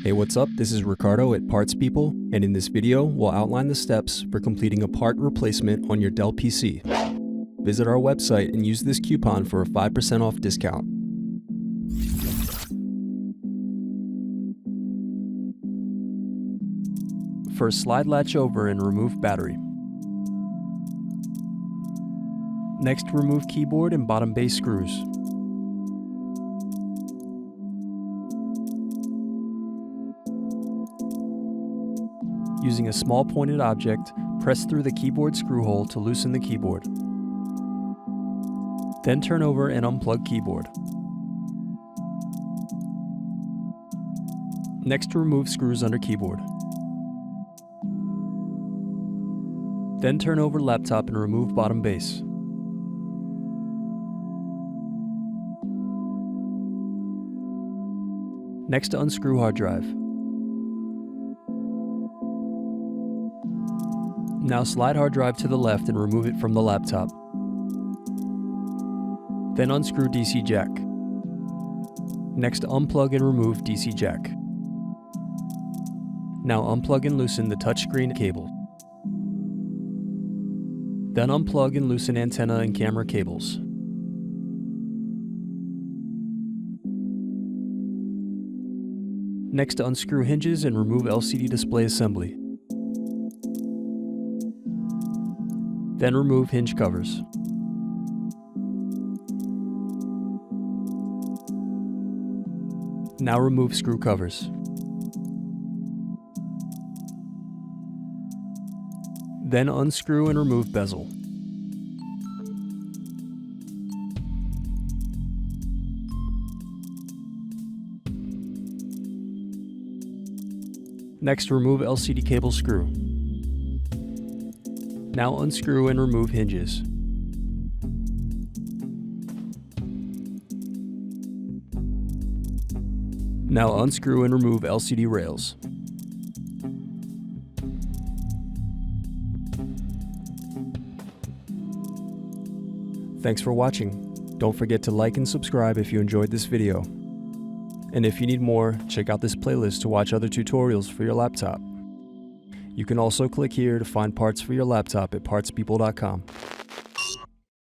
Hey, what's up? This is Ricardo at Parts People, and in this video, we'll outline the steps for completing a part replacement on your Dell PC. Visit our website and use this coupon for a 5% off discount. First, slide latch over and remove battery. Next, remove keyboard and bottom base screws. Using a small pointed object, press through the keyboard screw hole to loosen the keyboard. Then turn over and unplug keyboard. Next, remove screws under keyboard. Then turn over laptop and remove bottom base. Next, unscrew hard drive. Now slide hard drive to the left and remove it from the laptop. Then unscrew DC jack. Next, unplug and remove DC jack. Now unplug and loosen the touchscreen cable. Then unplug and loosen antenna and camera cables. Next, unscrew hinges and remove LCD display assembly. Then remove hinge covers. Now remove screw covers. Then unscrew and remove bezel. Next, remove LCD cable screw. Now unscrew and remove hinges. Now unscrew and remove LCD rails. Thanks for watching. Don't forget to like and subscribe if you enjoyed this video. And if you need more, check out this playlist to watch other tutorials for your laptop. You can also click here to find parts for your laptop at partspeople.com.